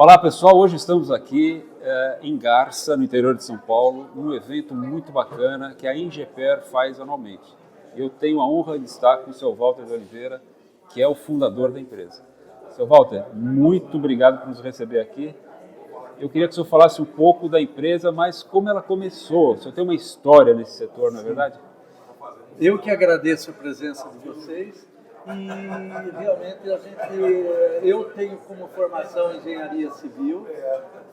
Olá pessoal, hoje estamos aqui em Garça, no interior de São Paulo, num evento muito bacana que a Ingeper faz anualmente. Eu tenho a honra de estar com o seu Walter de Oliveira, que é o fundador da empresa. Seu Walter, muito obrigado por nos receber aqui. Eu queria que o senhor falasse um pouco da empresa, mas como ela começou. O senhor tem uma história nesse setor, não é verdade? Eu que agradeço a presença de vocês e realmente eu tenho como formação engenharia civil,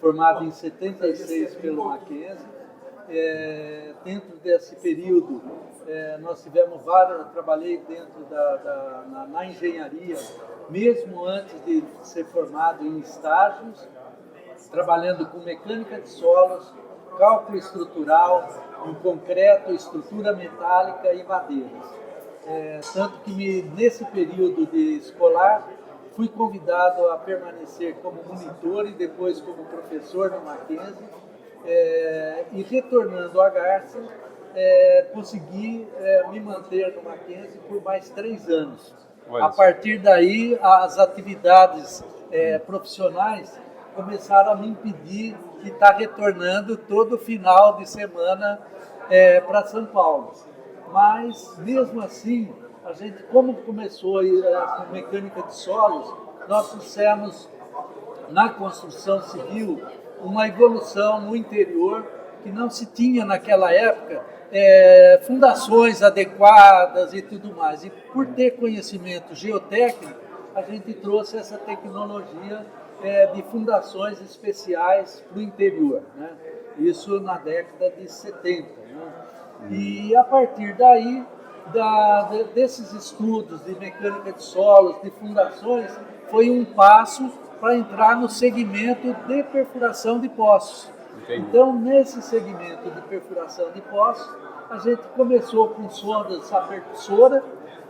formado em 76 pelo Mackenzie. Dentro desse período nós tivemos trabalhei dentro na engenharia, mesmo antes de ser formado em estágios, trabalhando com mecânica de solos, cálculo estrutural, em concreto, estrutura metálica e madeiras. Tanto que nesse período de escolar fui convidado a permanecer como monitor e depois como professor no Mackenzie, e retornando a Garça, consegui me manter no Mackenzie por mais 3 anos. A partir daí, as atividades profissionais começaram a me impedir de estar retornando todo final de semana para São Paulo. Mas, mesmo assim, a gente, como começou com mecânica de solos, nós trouxemos na construção civil uma evolução no interior que não se tinha naquela época, fundações adequadas e tudo mais. E por ter conhecimento geotécnico, a gente trouxe essa tecnologia de fundações especiais para o interior, né? Isso na década de 70. Né? E a partir daí, desses estudos de mecânica de solos, de fundações, foi um passo para entrar no segmento de perfuração de poços. Entendi. Então, nesse segmento de perfuração de poços, a gente começou com sondas a percussora,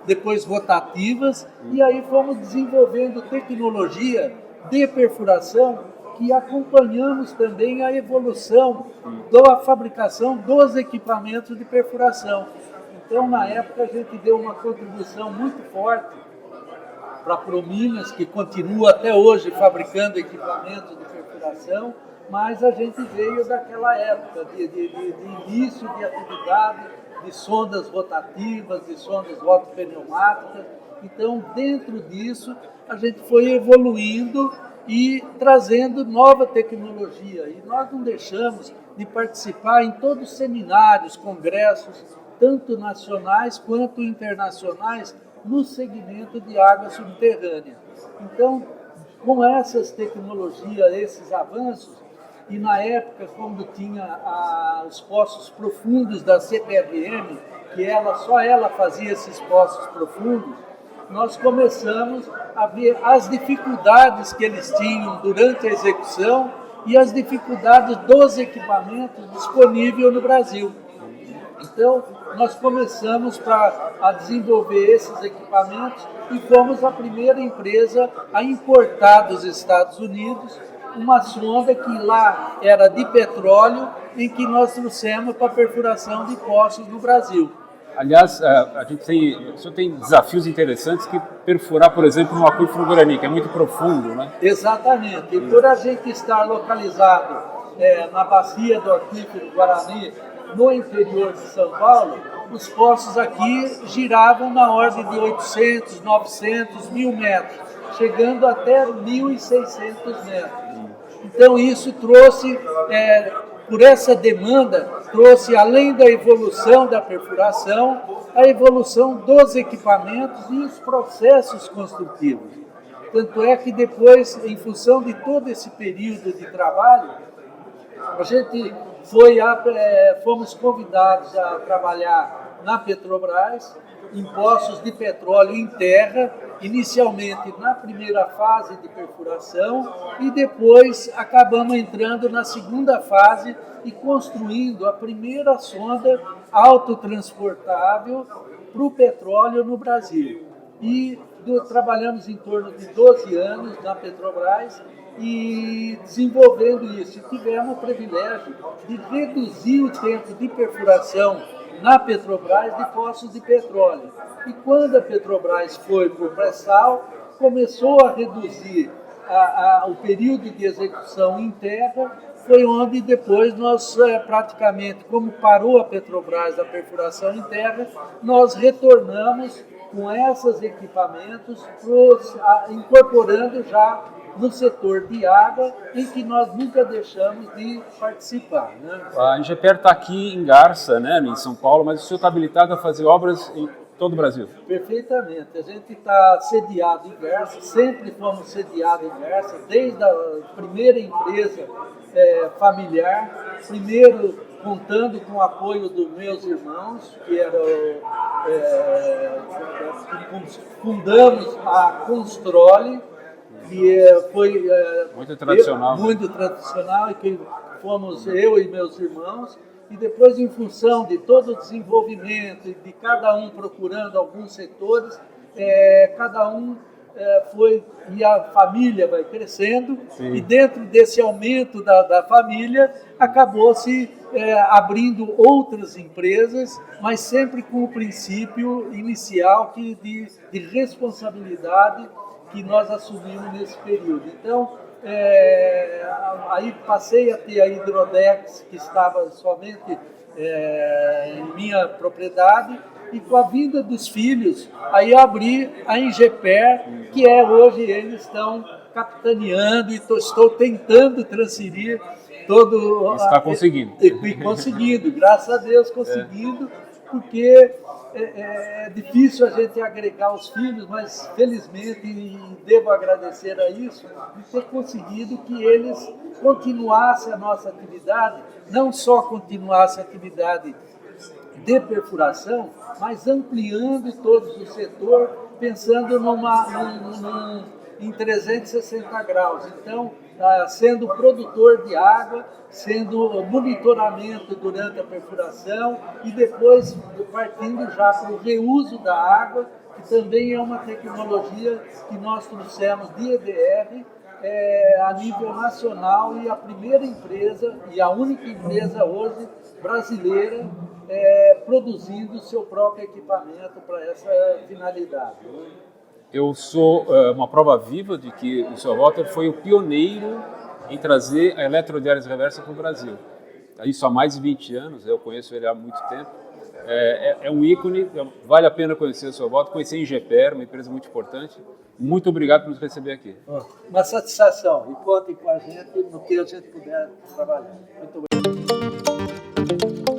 depois rotativas, e aí fomos desenvolvendo tecnologia de perfuração que acompanhamos também a evolução da fabricação dos equipamentos de perfuração. Então, na época, a gente deu uma contribuição muito forte para a Prominas, que continua até hoje fabricando equipamentos de perfuração, mas a gente veio daquela época de início de atividade, de sondas rotativas, de sondas rotopneumáticas. Então, dentro disso, a gente foi evoluindo e trazendo nova tecnologia. E nós não deixamos de participar em todos os seminários, congressos, tanto nacionais quanto internacionais, no segmento de água subterrânea. Então, com essas tecnologias, esses avanços, e na época, quando tinha os poços profundos da CPRM, que só ela fazia esses poços profundos, nós começamos a ver as dificuldades que eles tinham durante a execução e as dificuldades dos equipamentos disponíveis no Brasil. Então, nós começamos a desenvolver esses equipamentos e fomos a primeira empresa a importar dos Estados Unidos uma sonda que lá era de petróleo, em que nós trouxemos para perfuração de poços no Brasil. Aliás, o senhor tem desafios interessantes que perfurar, por exemplo, no aquífero Guarani, que é muito profundo, né? Exatamente. E por a gente estar localizado na bacia do aquífero Guarani, no interior de São Paulo, os poços aqui giravam na ordem de 800, 900, 1.000 metros, chegando até 1.600 metros. Então isso trouxe, por essa demanda, trouxe além da evolução da perfuração, a evolução dos equipamentos e os processos construtivos. Tanto é que depois, em função de todo esse período de trabalho, a gente fomos convidados a trabalhar na Petrobras, em poços de petróleo em terra, inicialmente na primeira fase de perfuração e depois acabamos entrando na segunda fase e construindo a primeira sonda autotransportável para o petróleo no Brasil. E trabalhamos em torno de 12 anos na Petrobras e desenvolvendo isso. E tivemos o privilégio de reduzir o tempo de perfuração na Petrobras de poços de petróleo. E quando a Petrobras foi para o pré-sal, começou a reduzir o período de execução em terra foi onde depois nós praticamente, como parou a Petrobras a perfuração em terra, nós retornamos com esses equipamentos, incorporando já no setor de água, em que nós nunca deixamos de participar. Né? A Ingepper está aqui em Garça, né, em São Paulo, mas o senhor está habilitado a fazer obras em todo o Brasil? Perfeitamente. A gente está sediado em Garça, sempre fomos sediados em Garça, desde a primeira empresa familiar, primeiro contando com o apoio dos meus irmãos, que fundamos a Constrole, que foi muito tradicional, muito tradicional, e que fomos eu e meus irmãos, e depois, em função de todo o desenvolvimento e de cada um procurando alguns setores, cada um foi, e a família vai crescendo. Sim. E dentro desse aumento da família, acabou-se abrindo outras empresas, mas sempre com o princípio inicial de responsabilidade que nós assumimos nesse período. Então, aí passei a ter a Hidrodex, que estava somente em minha propriedade, e com a vinda dos filhos, aí abri a Ingepper, que hoje eles estão capitaneando, e estou tentando transferir todo... Está conseguindo. E conseguindo, graças a Deus conseguindo, porque é difícil a gente agregar os filhos, mas felizmente, e devo agradecer a isso, de ter conseguido que eles continuassem a nossa atividade, não só continuassem a atividade de perfuração, mas ampliando todo o setor, pensando em 360 graus. Então, sendo produtor de água, sendo monitoramento durante a perfuração e depois partindo já para o reuso da água, que também é uma tecnologia que nós trouxemos de EDR a nível nacional, e a primeira empresa e a única empresa hoje brasileira produzindo o seu próprio equipamento para essa finalidade. Eu sou uma prova viva de que o Sr. Walter foi o pioneiro em trazer a eletrodiálise reversa para o Brasil. Isso há mais de 20 anos, eu conheço ele há muito tempo. É um ícone, vale a pena conhecer o Sr. Walter, conhecer a Ingepper, uma empresa muito importante. Muito obrigado por nos receber aqui. Uma satisfação, e contem com a gente no que a gente puder trabalhar. Muito obrigado.